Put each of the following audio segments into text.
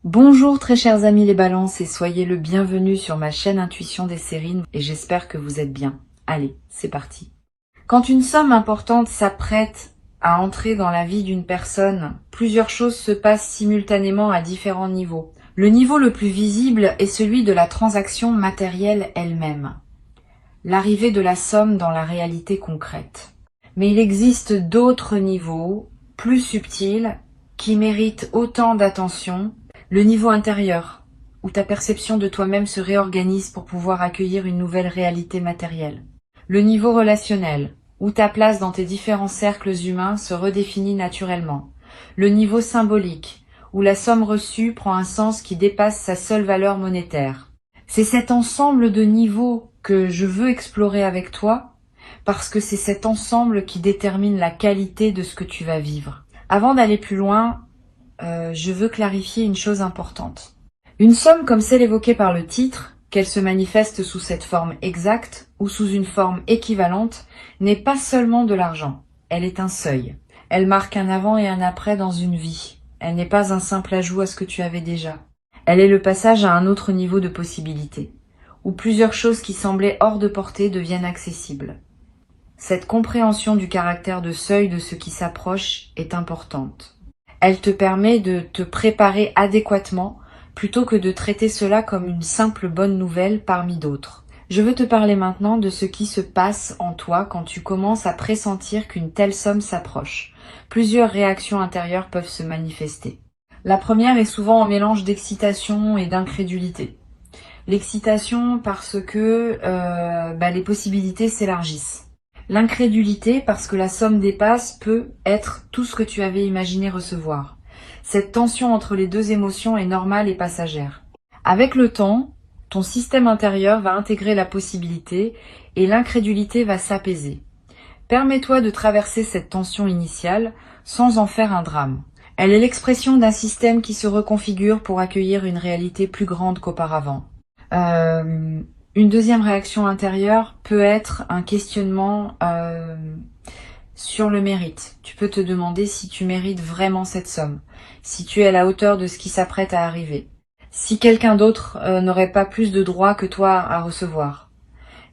Bonjour très chers amis les balances et soyez le bienvenu sur ma chaîne Intuition des Sérines et j'espère que vous êtes bien. Allez, c'est parti. Quand une somme importante s'apprête à entrer dans la vie d'une personne, plusieurs choses se passent simultanément à différents niveaux. Le niveau le plus visible est celui de la transaction matérielle elle-même, l'arrivée de la somme dans la réalité concrète. Mais il existe d'autres niveaux, plus subtils, qui méritent autant d'attention. Le niveau intérieur, où ta perception de toi-même se réorganise pour pouvoir accueillir une nouvelle réalité matérielle. Le niveau relationnel, où ta place dans tes différents cercles humains se redéfinit naturellement. Le niveau symbolique, où la somme reçue prend un sens qui dépasse sa seule valeur monétaire. C'est cet ensemble de niveaux que je veux explorer avec toi, parce que c'est cet ensemble qui détermine la qualité de ce que tu vas vivre. Avant d'aller plus loin, je veux clarifier une chose importante. Une somme comme celle évoquée par le titre, qu'elle se manifeste sous cette forme exacte ou sous une forme équivalente, n'est pas seulement de l'argent, elle est un seuil. Elle marque un avant et un après dans une vie. Elle n'est pas un simple ajout à ce que tu avais déjà. Elle est le passage à un autre niveau de possibilité, où plusieurs choses qui semblaient hors de portée deviennent accessibles. Cette compréhension du caractère de seuil de ce qui s'approche est importante. Elle te permet de te préparer adéquatement plutôt que de traiter cela comme une simple bonne nouvelle parmi d'autres. Je veux te parler maintenant de ce qui se passe en toi quand tu commences à pressentir qu'une telle somme s'approche. Plusieurs réactions intérieures peuvent se manifester. La première est souvent un mélange d'excitation et d'incrédulité. L'excitation parce que les possibilités s'élargissent. L'incrédulité parce que la somme dépasse peut être tout ce que tu avais imaginé recevoir. Cette tension entre les deux émotions est normale et passagère. Avec le temps, ton système intérieur va intégrer la possibilité et l'incrédulité va s'apaiser. Permets-toi de traverser cette tension initiale sans en faire un drame. Elle est l'expression d'un système qui se reconfigure pour accueillir une réalité plus grande qu'auparavant. Une deuxième réaction intérieure peut être un questionnement sur le mérite. Tu peux te demander si tu mérites vraiment cette somme, si tu es à la hauteur de ce qui s'apprête à arriver, si quelqu'un d'autre n'aurait pas plus de droits que toi à recevoir.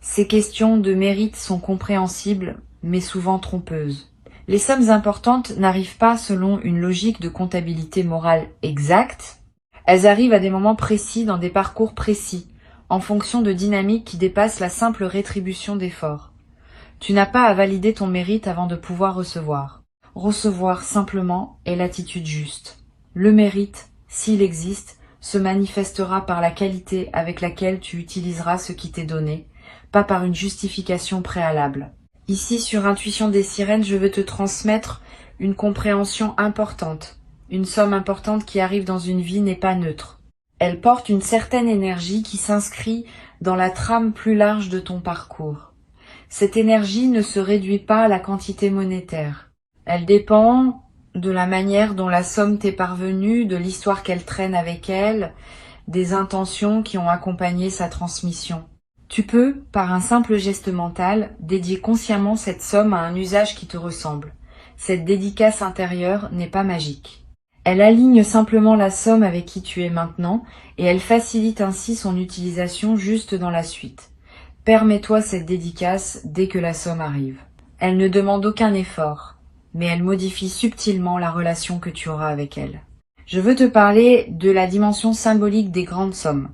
Ces questions de mérite sont compréhensibles, mais souvent trompeuses. Les sommes importantes n'arrivent pas selon une logique de comptabilité morale exacte. Elles arrivent à des moments précis, dans des parcours précis, en fonction de dynamiques qui dépassent la simple rétribution d'efforts. Tu n'as pas à valider ton mérite avant de pouvoir recevoir. Recevoir simplement est l'attitude juste. Le mérite, s'il existe, se manifestera par la qualité avec laquelle tu utiliseras ce qui t'est donné, pas par une justification préalable. Ici, sur Intuition des Sirènes, je veux te transmettre une compréhension importante. Une somme importante qui arrive dans une vie n'est pas neutre. Elle porte une certaine énergie qui s'inscrit dans la trame plus large de ton parcours. Cette énergie ne se réduit pas à la quantité monétaire. Elle dépend de la manière dont la somme t'est parvenue, de l'histoire qu'elle traîne avec elle, des intentions qui ont accompagné sa transmission. Tu peux, par un simple geste mental, dédier consciemment cette somme à un usage qui te ressemble. Cette dédicace intérieure n'est pas magique. Elle aligne simplement la somme avec qui tu es maintenant et elle facilite ainsi son utilisation juste dans la suite. Permets-toi cette dédicace dès que la somme arrive. Elle ne demande aucun effort, mais elle modifie subtilement la relation que tu auras avec elle. Je veux te parler de la dimension symbolique des grandes sommes.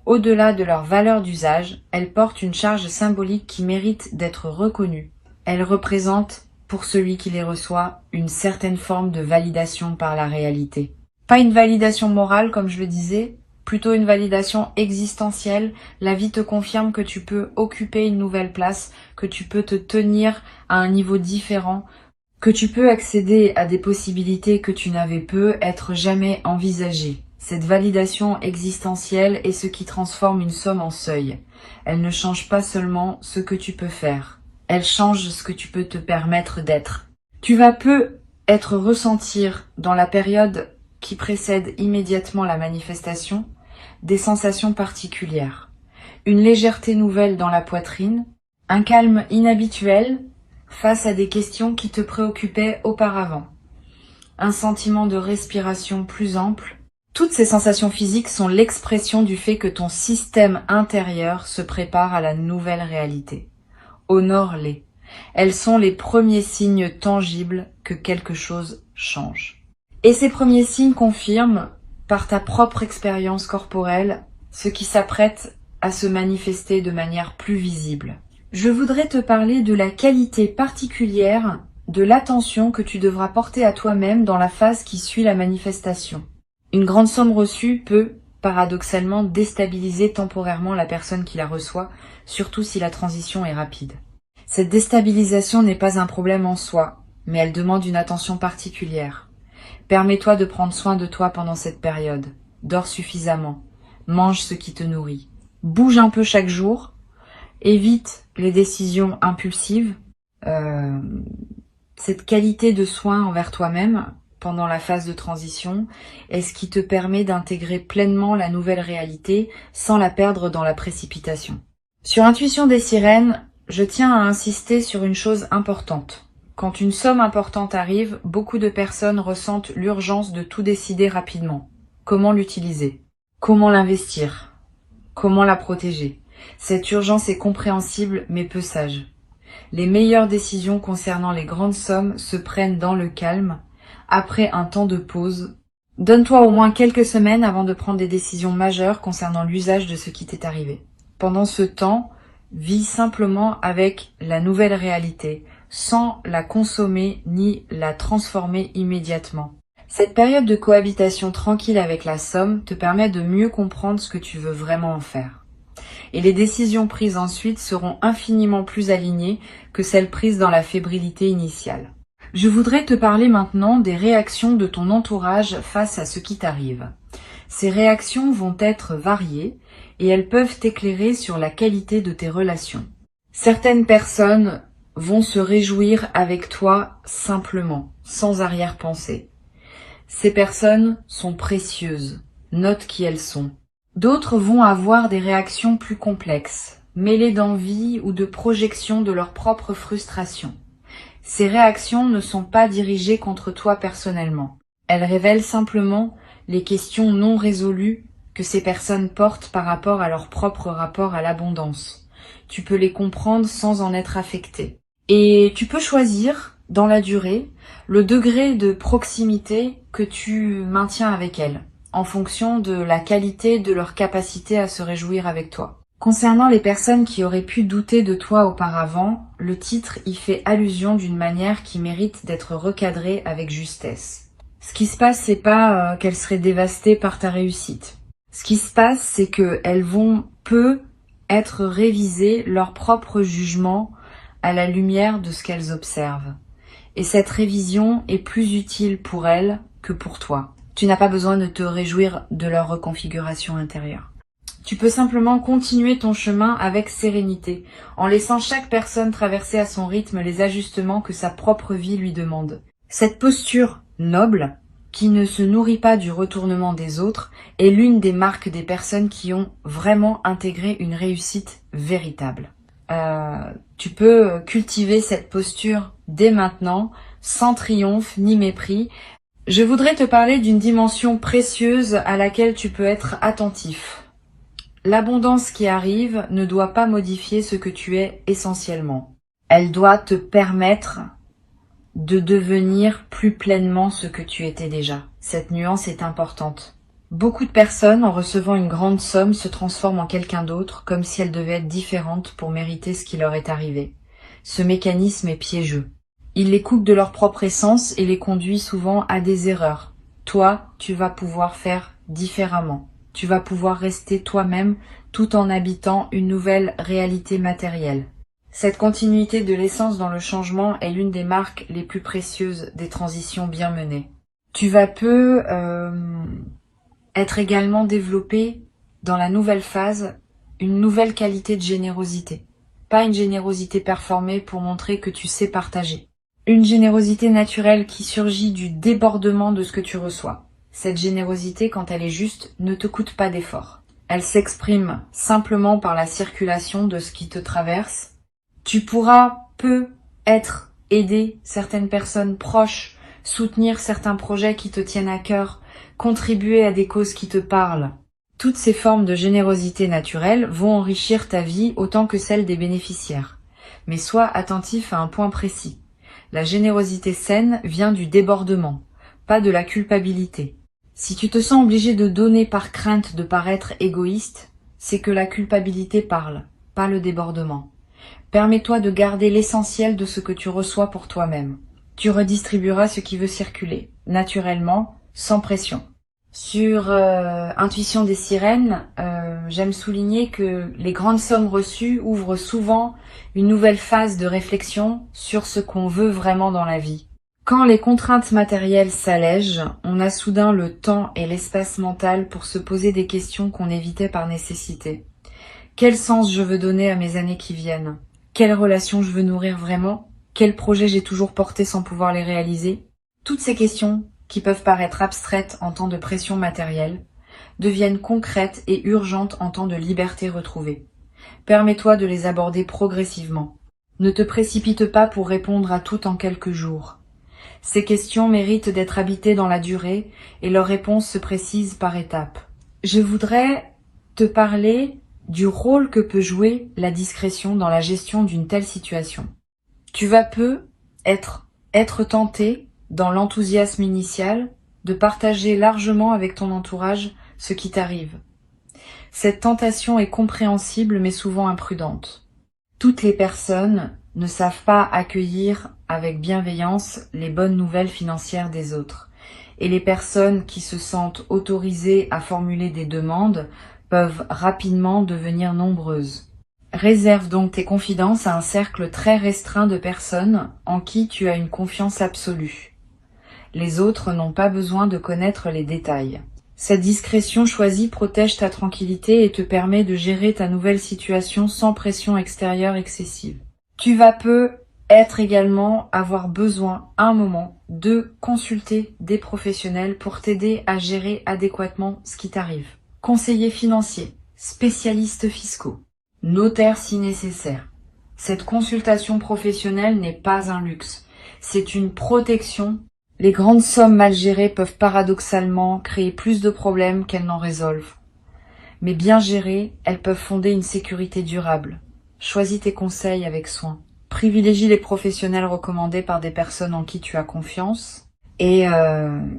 Au-delà de leur valeur d'usage, elles portent une charge symbolique qui mérite d'être reconnue. Elles représentent, pour celui qui les reçoit, une certaine forme de validation par la réalité. Pas une validation morale, comme je le disais, plutôt une validation existentielle. La vie te confirme que tu peux occuper une nouvelle place, que tu peux te tenir à un niveau différent, que tu peux accéder à des possibilités que tu n'avais peut être jamais envisagées. Cette validation existentielle est ce qui transforme une somme en seuil. Elle ne change pas seulement ce que tu peux faire. Elle change ce que tu peux te permettre d'être. Tu vas peu être ressentir dans la période qui précède immédiatement la manifestation des sensations particulières. Une légèreté nouvelle dans la poitrine, un calme inhabituel face à des questions qui te préoccupaient auparavant, un sentiment de respiration plus ample. Toutes ces sensations physiques sont l'expression du fait que ton système intérieur se prépare à la nouvelle réalité. Honore-les. Elles sont les premiers signes tangibles que quelque chose change. Et ces premiers signes confirment, par ta propre expérience corporelle, ce qui s'apprête à se manifester de manière plus visible. Je voudrais te parler de la qualité particulière de l'attention que tu devras porter à toi-même dans la phase qui suit la manifestation. Une grande somme reçue peut, paradoxalement, déstabiliser temporairement la personne qui la reçoit, surtout si la transition est rapide. Cette déstabilisation n'est pas un problème en soi, mais elle demande une attention particulière. Permets-toi de prendre soin de toi pendant cette période. Dors suffisamment. Mange ce qui te nourrit. Bouge un peu chaque jour. Évite les décisions impulsives. Cette qualité de soin envers toi-même pendant la phase de transition est ce qui te permet d'intégrer pleinement la nouvelle réalité sans la perdre dans la précipitation. Sur Intuition des sirènes, je tiens à insister sur une chose importante. Quand une somme importante arrive, beaucoup de personnes ressentent l'urgence de tout décider rapidement. Comment l'utiliser? Comment l'investir? Comment la protéger? Cette urgence est compréhensible mais peu sage. Les meilleures décisions concernant les grandes sommes se prennent dans le calme, après un temps de pause. Donne-toi au moins quelques semaines avant de prendre des décisions majeures concernant l'usage de ce qui t'est arrivé. Pendant ce temps, vis simplement avec la nouvelle réalité, sans la consommer ni la transformer immédiatement. Cette période de cohabitation tranquille avec la somme te permet de mieux comprendre ce que tu veux vraiment en faire. Et les décisions prises ensuite seront infiniment plus alignées que celles prises dans la fébrilité initiale. Je voudrais te parler maintenant des réactions de ton entourage face à ce qui t'arrive. Ces réactions vont être variées et elles peuvent t'éclairer sur la qualité de tes relations. Certaines personnes vont se réjouir avec toi simplement, sans arrière-pensée. Ces personnes sont précieuses, note qui elles sont. D'autres vont avoir des réactions plus complexes, mêlées d'envie ou de projection de leur propre frustration. Ces réactions ne sont pas dirigées contre toi personnellement. Elles révèlent simplement les questions non résolues que ces personnes portent par rapport à leur propre rapport à l'abondance. Tu peux les comprendre sans en être affecté. Et tu peux choisir, dans la durée, le degré de proximité que tu maintiens avec elles, en fonction de la qualité de leur capacité à se réjouir avec toi. Concernant les personnes qui auraient pu douter de toi auparavant, le titre y fait allusion d'une manière qui mérite d'être recadrée avec justesse. Ce qui se passe, c'est pas qu'elles seraient dévastées par ta réussite. Ce qui se passe, c'est qu'elles vont être réviser leur propre jugement à la lumière de ce qu'elles observent. Et cette révision est plus utile pour elles que pour toi. Tu n'as pas besoin de te réjouir de leur reconfiguration intérieure. Tu peux simplement continuer ton chemin avec sérénité, en laissant chaque personne traverser à son rythme les ajustements que sa propre vie lui demande. Cette posture noble, qui ne se nourrit pas du retournement des autres, est l'une des marques des personnes qui ont vraiment intégré une réussite véritable. Tu peux cultiver cette posture dès maintenant, sans triomphe ni mépris. Je voudrais te parler d'une dimension précieuse à laquelle tu peux être attentif. L'abondance qui arrive ne doit pas modifier ce que tu es essentiellement. Elle doit te permettre de devenir plus pleinement ce que tu étais déjà. Cette nuance est importante. Beaucoup de personnes, en recevant une grande somme, se transforment en quelqu'un d'autre, comme si elles devaient être différentes pour mériter ce qui leur est arrivé. Ce mécanisme est piégeux. Il les coupe de leur propre essence et les conduit souvent à des erreurs. Toi, tu vas pouvoir faire différemment. Tu vas pouvoir rester toi-même tout en habitant une nouvelle réalité matérielle. Cette continuité de l'essence dans le changement est l'une des marques les plus précieuses des transitions bien menées. Tu vas être également développé dans la nouvelle phase une nouvelle qualité de générosité. Pas une générosité performée pour montrer que tu sais partager. Une générosité naturelle qui surgit du débordement de ce que tu reçois. Cette générosité, quand elle est juste, ne te coûte pas d'effort. Elle s'exprime simplement par la circulation de ce qui te traverse. Tu pourras aider certaines personnes proches, soutenir certains projets qui te tiennent à cœur, contribuer à des causes qui te parlent. Toutes ces formes de générosité naturelle vont enrichir ta vie autant que celle des bénéficiaires. Mais sois attentif à un point précis. La générosité saine vient du débordement, pas de la culpabilité. Si tu te sens obligé de donner par crainte de paraître égoïste, c'est que la culpabilité parle, pas le débordement. Permets-toi de garder l'essentiel de ce que tu reçois pour toi-même. Tu redistribueras ce qui veut circuler, naturellement, sans pression. Sur Intuition des sirènes, j'aime souligner que les grandes sommes reçues ouvrent souvent une nouvelle phase de réflexion sur ce qu'on veut vraiment dans la vie. Quand les contraintes matérielles s'allègent, on a soudain le temps et l'espace mental pour se poser des questions qu'on évitait par nécessité. Quel sens je veux donner à mes années qui viennent? Quelles relations je veux nourrir vraiment? Quels projets j'ai toujours portés sans pouvoir les réaliser? Toutes ces questions, qui peuvent paraître abstraites en temps de pression matérielle, deviennent concrètes et urgentes en temps de liberté retrouvée. Permets-toi de les aborder progressivement. Ne te précipite pas pour répondre à tout en quelques jours. Ces questions méritent d'être habitées dans la durée et leurs réponses se précisent par étapes. Je voudrais te parler du rôle que peut jouer la discrétion dans la gestion d'une telle situation. Tu vas peu être tenté, dans l'enthousiasme initial, de partager largement avec ton entourage ce qui t'arrive. Cette tentation est compréhensible mais souvent imprudente. Toutes les personnes ne savent pas accueillir avec bienveillance les bonnes nouvelles financières des autres. Et les personnes qui se sentent autorisées à formuler des demandes peuvent rapidement devenir nombreuses. Réserve donc tes confidences à un cercle très restreint de personnes en qui tu as une confiance absolue. Les autres n'ont pas besoin de connaître les détails. Cette discrétion choisie protège ta tranquillité et te permet de gérer ta nouvelle situation sans pression extérieure excessive. Tu vas peut-être également avoir besoin, à un moment, de consulter des professionnels pour t'aider à gérer adéquatement ce qui t'arrive. Conseillers financiers, spécialistes fiscaux, notaires si nécessaire. Cette consultation professionnelle n'est pas un luxe, c'est une protection. Les grandes sommes mal gérées peuvent paradoxalement créer plus de problèmes qu'elles n'en résolvent. Mais bien gérées, elles peuvent fonder une sécurité durable. Choisis tes conseils avec soin. Privilégie les professionnels recommandés par des personnes en qui tu as confiance. Et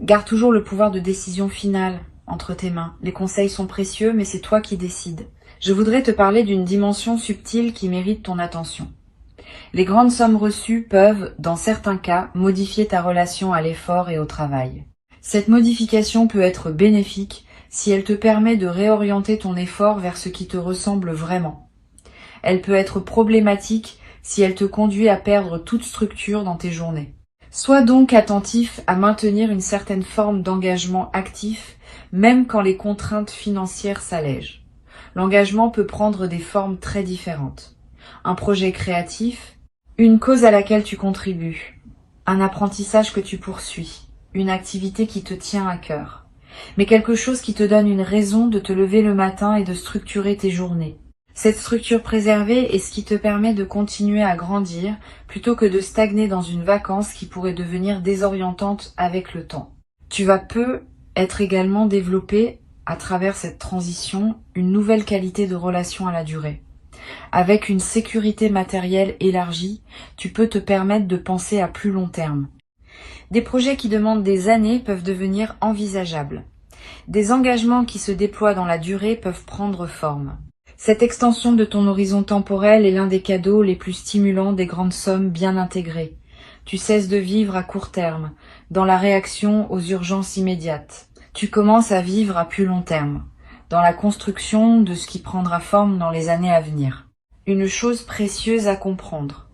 garde toujours le pouvoir de décision finale entre tes mains. Les conseils sont précieux, mais c'est toi qui décides. Je voudrais te parler d'une dimension subtile qui mérite ton attention. Les grandes sommes reçues peuvent, dans certains cas, modifier ta relation à l'effort et au travail. Cette modification peut être bénéfique si elle te permet de réorienter ton effort vers ce qui te ressemble vraiment. Elle peut être problématique si elle te conduit à perdre toute structure dans tes journées. Sois donc attentif à maintenir une certaine forme d'engagement actif, même quand les contraintes financières s'allègent. L'engagement peut prendre des formes très différentes. Un projet créatif, une cause à laquelle tu contribues, un apprentissage que tu poursuis, une activité qui te tient à cœur, mais quelque chose qui te donne une raison de te lever le matin et de structurer tes journées. Cette structure préservée est ce qui te permet de continuer à grandir plutôt que de stagner dans une vacance qui pourrait devenir désorientante avec le temps. Tu vas être également développé à travers cette transition une nouvelle qualité de relation à la durée. Avec une sécurité matérielle élargie, tu peux te permettre de penser à plus long terme. Des projets qui demandent des années peuvent devenir envisageables. Des engagements qui se déploient dans la durée peuvent prendre forme. Cette extension de ton horizon temporel est l'un des cadeaux les plus stimulants des grandes sommes bien intégrées. Tu cesses de vivre à court terme, dans la réaction aux urgences immédiates. Tu commences à vivre à plus long terme, dans la construction de ce qui prendra forme dans les années à venir. Une chose précieuse à comprendre.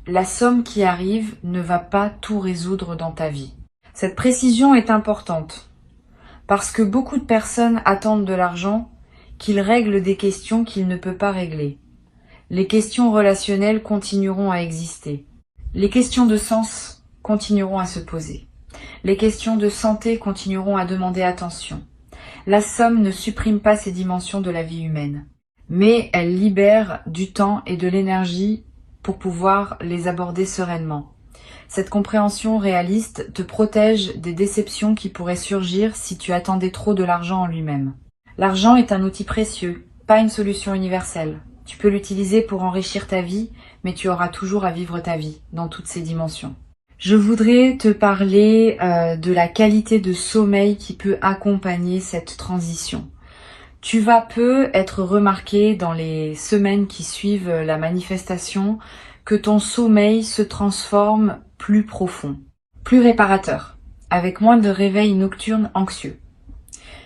La somme qui arrive ne va pas tout résoudre dans ta vie. Cette précision est importante, parce que beaucoup de personnes attendent de l'argent qu'il règle des questions qu'il ne peut pas régler. Les questions relationnelles continueront à exister. Les questions de sens continueront à se poser. Les questions de santé continueront à demander attention. La somme ne supprime pas ces dimensions de la vie humaine, mais elle libère du temps et de l'énergie pour pouvoir les aborder sereinement. Cette compréhension réaliste te protège des déceptions qui pourraient surgir si tu attendais trop de l'argent en lui-même. L'argent est un outil précieux, pas une solution universelle. Tu peux l'utiliser pour enrichir ta vie, mais tu auras toujours à vivre ta vie, dans toutes ses dimensions. Je voudrais te parler de la qualité de sommeil qui peut accompagner cette transition. Tu vas peu être remarqué dans les semaines qui suivent la manifestation que ton sommeil se transforme plus profond, plus réparateur, avec moins de réveils nocturnes anxieux.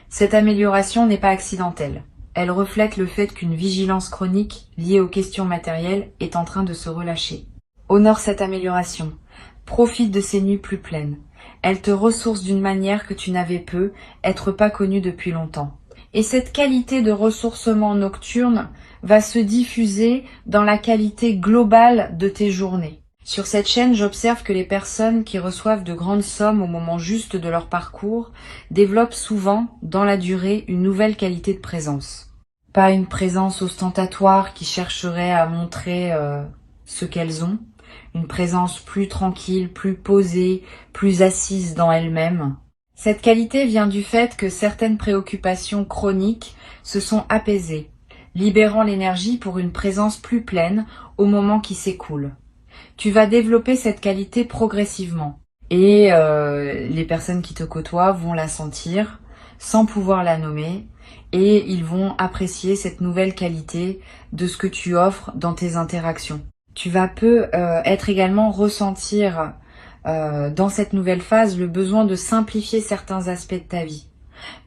Cette amélioration n'est pas accidentelle. Elle reflète le fait qu'une vigilance chronique liée aux questions matérielles est en train de se relâcher. Honore cette amélioration. Profite de ces nuits plus pleines. Elle te ressource d'une manière que tu n'avais peu, être pas connue depuis longtemps. Et cette qualité de ressourcement nocturne va se diffuser dans la qualité globale de tes journées. Sur cette chaîne, j'observe que les personnes qui reçoivent de grandes sommes au moment juste de leur parcours développent souvent, dans la durée, une nouvelle qualité de présence. Pas une présence ostentatoire qui chercherait à montrer ce qu'elles ont, une présence plus tranquille, plus posée, plus assise dans elles-mêmes. Cette qualité vient du fait que certaines préoccupations chroniques se sont apaisées, libérant l'énergie pour une présence plus pleine au moment qui s'écoule. Tu vas développer cette qualité progressivement et les personnes qui te côtoient vont la sentir sans pouvoir la nommer et ils vont apprécier cette nouvelle qualité de ce que tu offres dans tes interactions. Tu vas peu être également ressentir dans cette nouvelle phase le besoin de simplifier certains aspects de ta vie.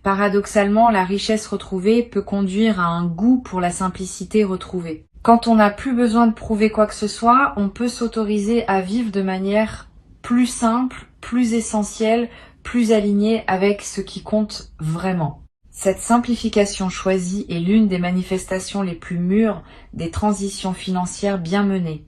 Paradoxalement, la richesse retrouvée peut conduire à un goût pour la simplicité retrouvée. Quand on n'a plus besoin de prouver quoi que ce soit, on peut s'autoriser à vivre de manière plus simple, plus essentielle, plus alignée avec ce qui compte vraiment. Cette simplification choisie est l'une des manifestations les plus mûres des transitions financières bien menées.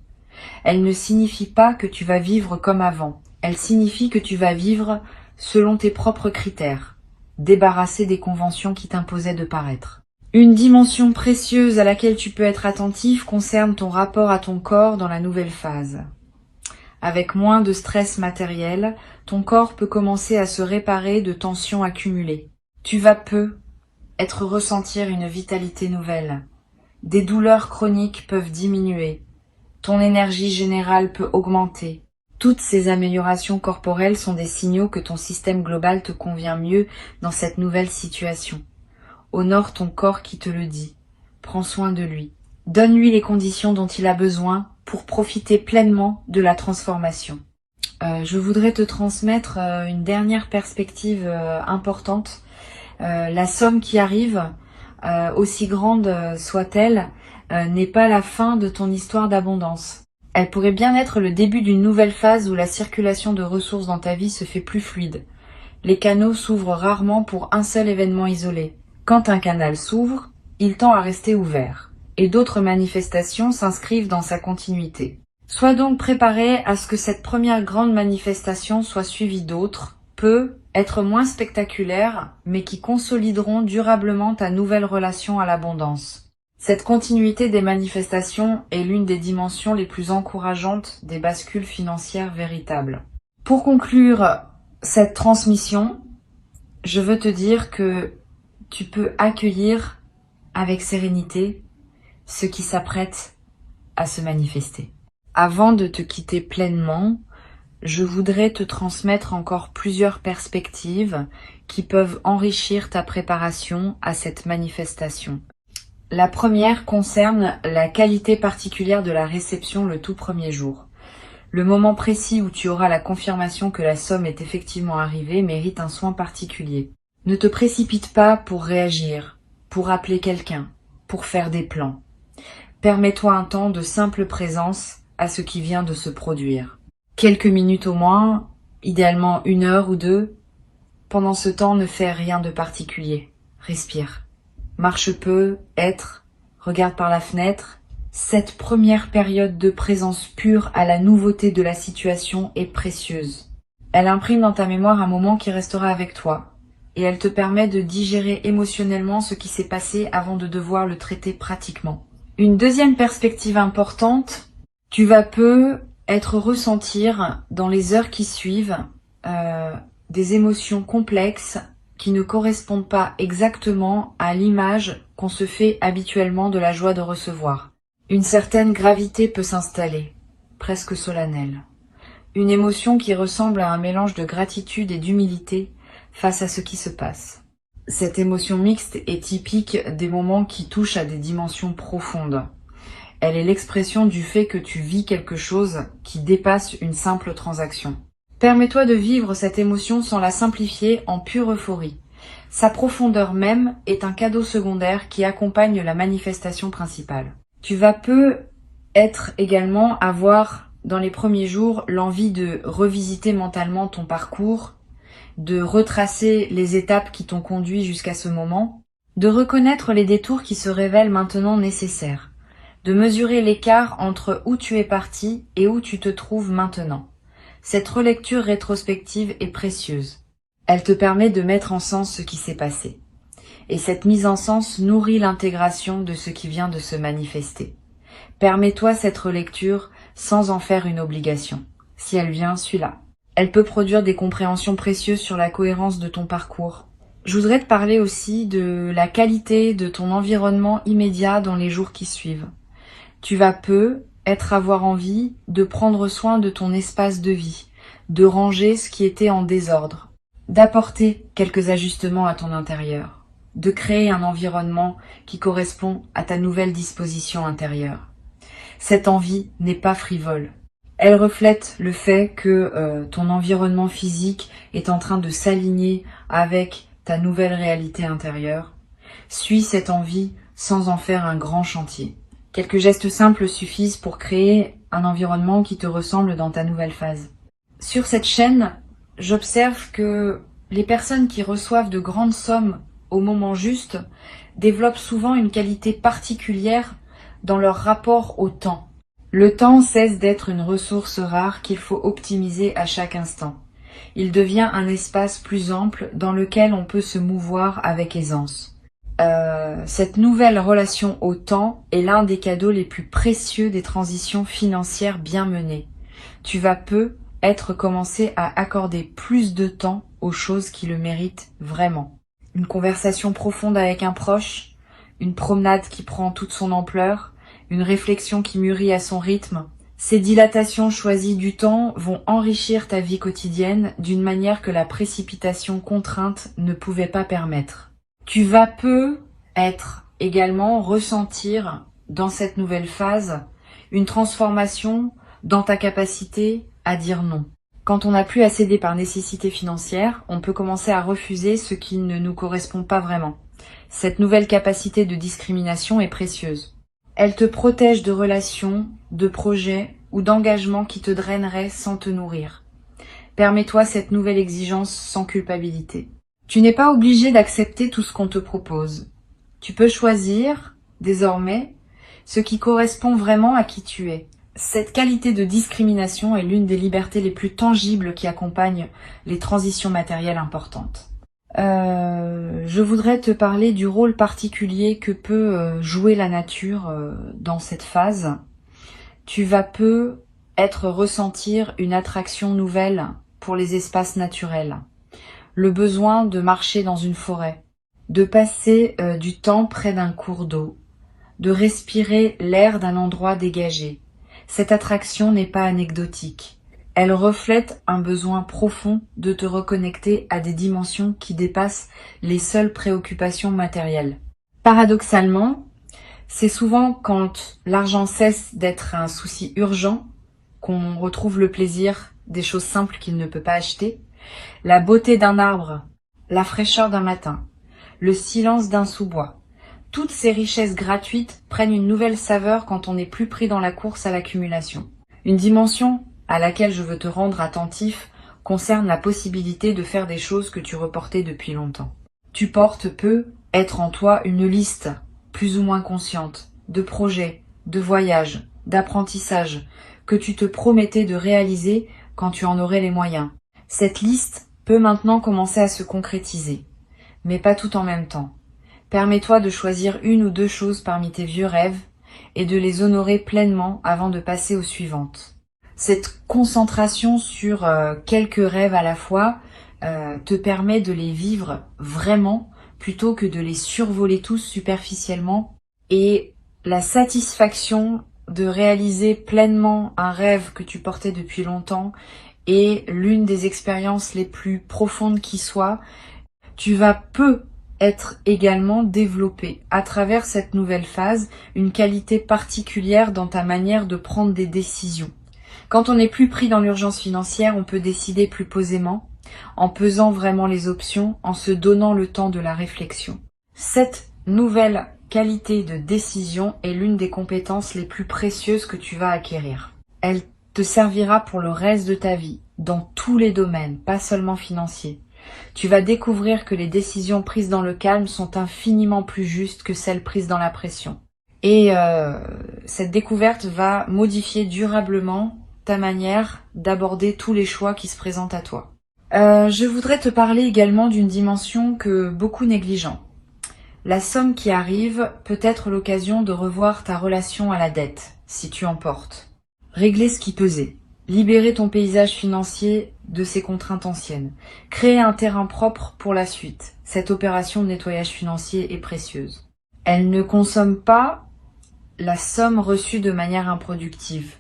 Elle ne signifie pas que tu vas vivre comme avant. Elle signifie que tu vas vivre selon tes propres critères, débarrassé des conventions qui t'imposaient de paraître. Une dimension précieuse à laquelle tu peux être attentif concerne ton rapport à ton corps dans la nouvelle phase. Avec moins de stress matériel, ton corps peut commencer à se réparer de tensions accumulées. Tu vas peu ressentir une vitalité nouvelle. Des douleurs chroniques peuvent diminuer. Ton énergie générale peut augmenter. Toutes ces améliorations corporelles sont des signaux que ton système global te convient mieux dans cette nouvelle situation. Honore ton corps qui te le dit. Prends soin de lui. Donne-lui les conditions dont il a besoin pour profiter pleinement de la transformation. Je voudrais te transmettre une dernière perspective importante. La somme qui arrive, aussi grande soit-elle, n'est pas la fin de ton histoire d'abondance. Elle pourrait bien être le début d'une nouvelle phase où la circulation de ressources dans ta vie se fait plus fluide. Les canaux s'ouvrent rarement pour un seul événement isolé. Quand un canal s'ouvre, il tend à rester ouvert, et d'autres manifestations s'inscrivent dans sa continuité. Sois donc préparé à ce que cette première grande manifestation soit suivie d'autres, peu, être moins spectaculaires, mais qui consolideront durablement ta nouvelle relation à l'abondance. Cette continuité des manifestations est l'une des dimensions les plus encourageantes des bascules financières véritables. Pour conclure cette transmission, je veux te dire que tu peux accueillir avec sérénité ce qui s'apprête à se manifester. Avant de te quitter pleinement, je voudrais te transmettre encore plusieurs perspectives qui peuvent enrichir ta préparation à cette manifestation. La première concerne la qualité particulière de la réception le tout premier jour. Le moment précis où tu auras la confirmation que la somme est effectivement arrivée mérite un soin particulier. Ne te précipite pas pour réagir, pour appeler quelqu'un, pour faire des plans. Permets-toi un temps de simple présence à ce qui vient de se produire. Quelques minutes au moins, idéalement 1 heure ou 2. Pendant ce temps, ne fais rien de particulier. Respire. Marche peu, regarde par la fenêtre. Cette première période de présence pure à la nouveauté de la situation est précieuse. Elle imprime dans ta mémoire un moment qui restera avec toi, et elle te permet de digérer émotionnellement ce qui s'est passé avant de devoir le traiter pratiquement. Une deuxième perspective importante, tu vas peu être ressentir dans les heures qui suivent des émotions complexes qui ne correspondent pas exactement à l'image qu'on se fait habituellement de la joie de recevoir. Une certaine gravité peut s'installer, presque solennelle. Une émotion qui ressemble à un mélange de gratitude et d'humilité face à ce qui se passe. Cette émotion mixte est typique des moments qui touchent à des dimensions profondes. Elle est l'expression du fait que tu vis quelque chose qui dépasse une simple transaction. Permets-toi de vivre cette émotion sans la simplifier en pure euphorie. Sa profondeur même est un cadeau secondaire qui accompagne la manifestation principale. Tu vas peut-être également avoir dans les premiers jours l'envie de revisiter mentalement ton parcours, de retracer les étapes qui t'ont conduit jusqu'à ce moment, de reconnaître les détours qui se révèlent maintenant nécessaires, de mesurer l'écart entre où tu es parti et où tu te trouves maintenant. Cette relecture rétrospective est précieuse. Elle te permet de mettre en sens ce qui s'est passé. Et cette mise en sens nourrit l'intégration de ce qui vient de se manifester. Permets-toi cette relecture sans en faire une obligation. Si elle vient, suis-la. Elle peut produire des compréhensions précieuses sur la cohérence de ton parcours. Je voudrais te parler aussi de la qualité de ton environnement immédiat dans les jours qui suivent. Tu vas avoir envie de prendre soin de ton espace de vie, de ranger ce qui était en désordre, d'apporter quelques ajustements à ton intérieur, de créer un environnement qui correspond à ta nouvelle disposition intérieure. Cette envie n'est pas frivole. Elle reflète le fait que ton environnement physique est en train de s'aligner avec ta nouvelle réalité intérieure. Suis cette envie sans en faire un grand chantier. Quelques gestes simples suffisent pour créer un environnement qui te ressemble dans ta nouvelle phase. Sur cette chaîne, j'observe que les personnes qui reçoivent de grandes sommes au moment juste développent souvent une qualité particulière dans leur rapport au temps. Le temps cesse d'être une ressource rare qu'il faut optimiser à chaque instant. Il devient un espace plus ample dans lequel on peut se mouvoir avec aisance. Cette nouvelle relation au temps est l'un des cadeaux les plus précieux des transitions financières bien menées. Tu vas commencer à accorder plus de temps aux choses qui le méritent vraiment. Une conversation profonde avec un proche, une promenade qui prend toute son ampleur, une réflexion qui mûrit à son rythme. Ces dilatations choisies du temps vont enrichir ta vie quotidienne d'une manière que la précipitation contrainte ne pouvait pas permettre. Tu vas également ressentir dans cette nouvelle phase une transformation dans ta capacité à dire non. Quand on n'a plus à céder par nécessité financière, on peut commencer à refuser ce qui ne nous correspond pas vraiment. Cette nouvelle capacité de discrimination est précieuse. Elle te protège de relations, de projets ou d'engagements qui te draineraient sans te nourrir. Permets-toi cette nouvelle exigence sans culpabilité. Tu n'es pas obligé d'accepter tout ce qu'on te propose. Tu peux choisir, désormais, ce qui correspond vraiment à qui tu es. Cette qualité de discrimination est l'une des libertés les plus tangibles qui accompagnent les transitions matérielles importantes. Je voudrais te parler du rôle particulier que peut jouer la nature dans cette phase. Tu vas ressentir une attraction nouvelle pour les espaces naturels. Le besoin de marcher dans une forêt, de passer du temps près d'un cours d'eau, de respirer l'air d'un endroit dégagé. Cette attraction n'est pas anecdotique. Elle reflète un besoin profond de te reconnecter à des dimensions qui dépassent les seules préoccupations matérielles. Paradoxalement, c'est souvent quand l'argent cesse d'être un souci urgent qu'on retrouve le plaisir des choses simples qu'il ne peut pas acheter. La beauté d'un arbre, la fraîcheur d'un matin, le silence d'un sous-bois. Toutes ces richesses gratuites prennent une nouvelle saveur quand on n'est plus pris dans la course à l'accumulation. Une dimension à laquelle je veux te rendre attentif concerne la possibilité de faire des choses que tu reportais depuis longtemps. Tu être en toi une liste, plus ou moins consciente, de projets, de voyages, d'apprentissages, que tu te promettais de réaliser quand tu en aurais les moyens. Cette liste peut maintenant commencer à se concrétiser, mais pas tout en même temps. Permets-toi de choisir une ou deux choses parmi tes vieux rêves et de les honorer pleinement avant de passer aux suivantes. Cette concentration sur quelques rêves à la fois te permet de les vivre vraiment plutôt que de les survoler tous superficiellement. Et la satisfaction de réaliser pleinement un rêve que tu portais depuis longtemps est l'une des expériences les plus profondes qui soit. Tu vas peu être également développé à travers cette nouvelle phase une qualité particulière dans ta manière de prendre des décisions. Quand on n'est plus pris dans l'urgence financière, on peut décider plus posément, en pesant vraiment les options, en se donnant le temps de la réflexion. Cette nouvelle qualité de décision est l'une des compétences les plus précieuses que tu vas acquérir. Elle te servira pour le reste de ta vie, dans tous les domaines, pas seulement financiers. Tu vas découvrir que les décisions prises dans le calme sont infiniment plus justes que celles prises dans la pression. Et cette découverte va modifier durablement ta manière d'aborder tous les choix qui se présentent à toi. Je voudrais te parler également d'une dimension que beaucoup négligent. La somme qui arrive peut être l'occasion de revoir ta relation à la dette, si tu en portes. Régler ce qui pesait. Libérer ton paysage financier de ses contraintes anciennes. Créer un terrain propre pour la suite. Cette opération de nettoyage financier est précieuse. Elle ne consomme pas la somme reçue de manière improductive.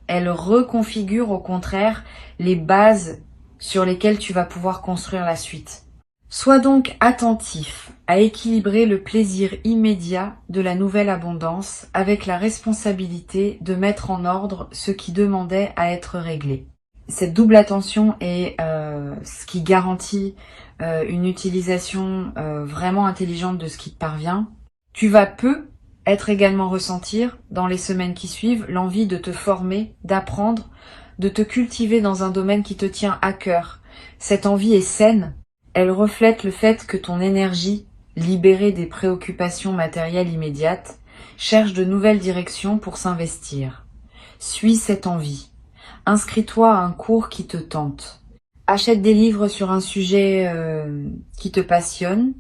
Elle reconfigure au contraire les bases sur lesquelles tu vas pouvoir construire la suite. Sois donc attentif à équilibrer le plaisir immédiat de la nouvelle abondance avec la responsabilité de mettre en ordre ce qui demandait à être réglé. Cette double attention est ce qui garantit une utilisation vraiment intelligente de ce qui te parvient. Tu vas être également ressentir dans les semaines qui suivent l'envie de te former, d'apprendre, de te cultiver dans un domaine qui te tient à cœur. Cette envie est saine. Elle reflète le fait que ton énergie, libérée des préoccupations matérielles immédiates, cherche de nouvelles directions pour s'investir. Suis cette envie. Inscris-toi à un cours qui te tente. Achète des livres sur un sujet qui te passionne.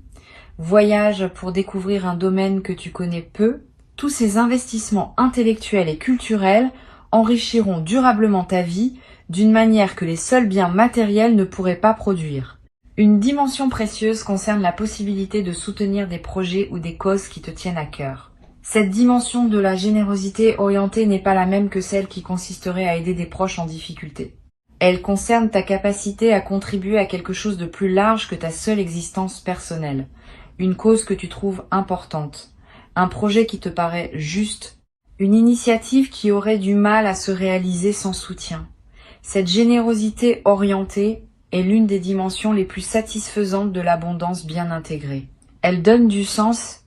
Voyage pour découvrir un domaine que tu connais peu. Tous ces investissements intellectuels et culturels enrichiront durablement ta vie d'une manière que les seuls biens matériels ne pourraient pas produire. Une dimension précieuse concerne la possibilité de soutenir des projets ou des causes qui te tiennent à cœur. Cette dimension de la générosité orientée n'est pas la même que celle qui consisterait à aider des proches en difficulté. Elle concerne ta capacité à contribuer à quelque chose de plus large que ta seule existence personnelle. Une cause que tu trouves importante. Un projet qui te paraît juste. Une initiative qui aurait du mal à se réaliser sans soutien. Cette générosité orientée est l'une des dimensions les plus satisfaisantes de l'abondance bien intégrée. Elle donne du sens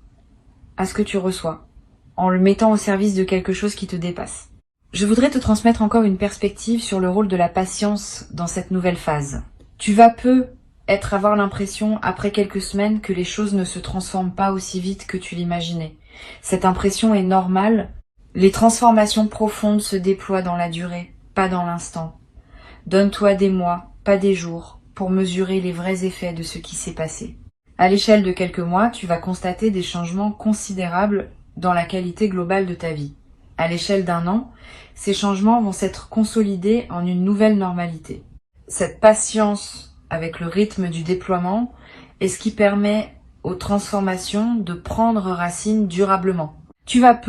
à ce que tu reçois, en le mettant au service de quelque chose qui te dépasse. Je voudrais te transmettre encore une perspective sur le rôle de la patience dans cette nouvelle phase. Tu vas avoir l'impression, après quelques semaines, que les choses ne se transforment pas aussi vite que tu l'imaginais. Cette impression est normale. Les transformations profondes se déploient dans la durée, pas dans l'instant. Donne-toi des mois, pas des jours, pour mesurer les vrais effets de ce qui s'est passé. À l'échelle de quelques mois, tu vas constater des changements considérables dans la qualité globale de ta vie. À l'échelle d'un an, ces changements vont s'être consolidés en une nouvelle normalité. Cette patience avec le rythme du déploiement est ce qui permet aux transformations de prendre racine durablement. Tu vas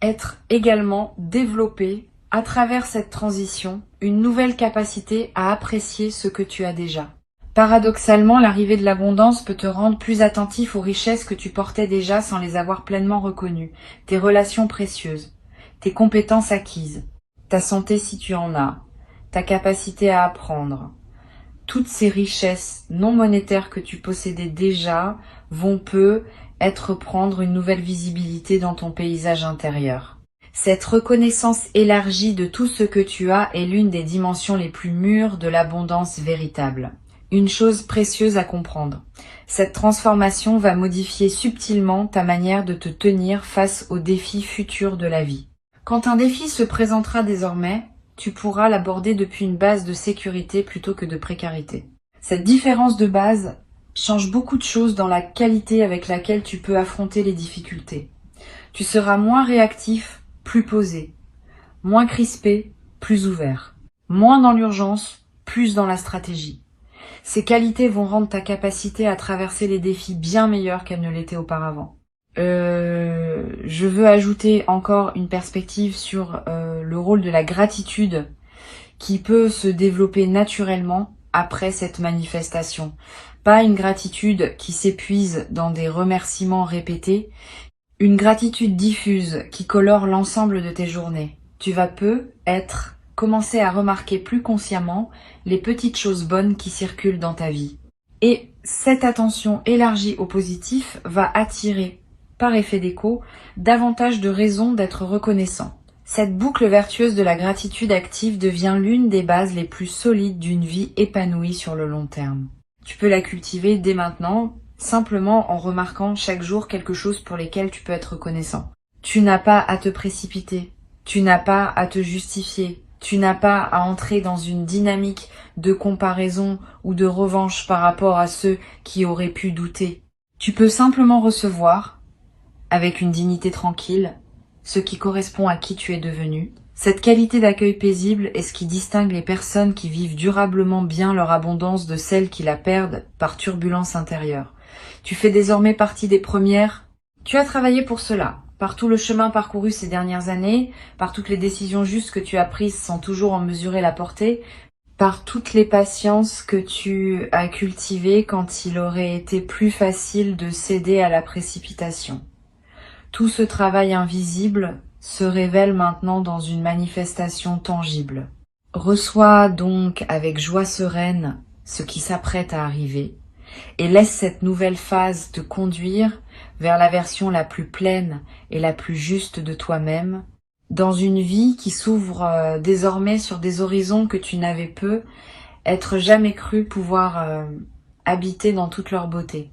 être également développé à travers cette transition une nouvelle capacité à apprécier ce que tu as déjà. Paradoxalement, l'arrivée de l'abondance peut te rendre plus attentif aux richesses que tu portais déjà sans les avoir pleinement reconnues, tes relations précieuses, tes compétences acquises, ta santé si tu en as, ta capacité à apprendre. Toutes ces richesses non monétaires que tu possédais déjà vont prendre une nouvelle visibilité dans ton paysage intérieur. Cette reconnaissance élargie de tout ce que tu as est l'une des dimensions les plus mûres de l'abondance véritable. Une chose précieuse à comprendre. Cette transformation va modifier subtilement ta manière de te tenir face aux défis futurs de la vie. Quand un défi se présentera désormais, tu pourras l'aborder depuis une base de sécurité plutôt que de précarité. Cette différence de base change beaucoup de choses dans la qualité avec laquelle tu peux affronter les difficultés. Tu seras moins réactif, plus posé, moins crispé, plus ouvert. Moins dans l'urgence, plus dans la stratégie. Ces qualités vont rendre ta capacité à traverser les défis bien meilleure qu'elle ne l'était auparavant. Je veux ajouter encore une perspective sur le rôle de la gratitude qui peut se développer naturellement après cette manifestation. Pas une gratitude qui s'épuise dans des remerciements répétés, une gratitude diffuse qui colore l'ensemble de tes journées. Tu vas commencer à remarquer plus consciemment les petites choses bonnes qui circulent dans ta vie. Et cette attention élargie au positif va attirer, par effet d'écho, davantage de raisons d'être reconnaissant. Cette boucle vertueuse de la gratitude active devient l'une des bases les plus solides d'une vie épanouie sur le long terme. Tu peux la cultiver dès maintenant, simplement en remarquant chaque jour quelque chose pour lesquels tu peux être reconnaissant. Tu n'as pas à te précipiter, tu n'as pas à te justifier, tu n'as pas à entrer dans une dynamique de comparaison ou de revanche par rapport à ceux qui auraient pu douter. Tu peux simplement recevoir, avec une dignité tranquille, ce qui correspond à qui tu es devenu. Cette qualité d'accueil paisible est ce qui distingue les personnes qui vivent durablement bien leur abondance de celles qui la perdent par turbulence intérieure. Tu fais désormais partie des premières. Tu as travaillé pour cela, par tout le chemin parcouru ces dernières années, par toutes les décisions justes que tu as prises sans toujours en mesurer la portée, par toutes les patiences que tu as cultivées quand il aurait été plus facile de céder à la précipitation. Tout ce travail invisible se révèle maintenant dans une manifestation tangible. Reçois donc avec joie sereine ce qui s'apprête à arriver et laisse cette nouvelle phase te conduire vers la version la plus pleine et la plus juste de toi-même, dans une vie qui s'ouvre désormais sur des horizons que tu n'avais jamais cru pouvoir habiter dans toute leur beauté.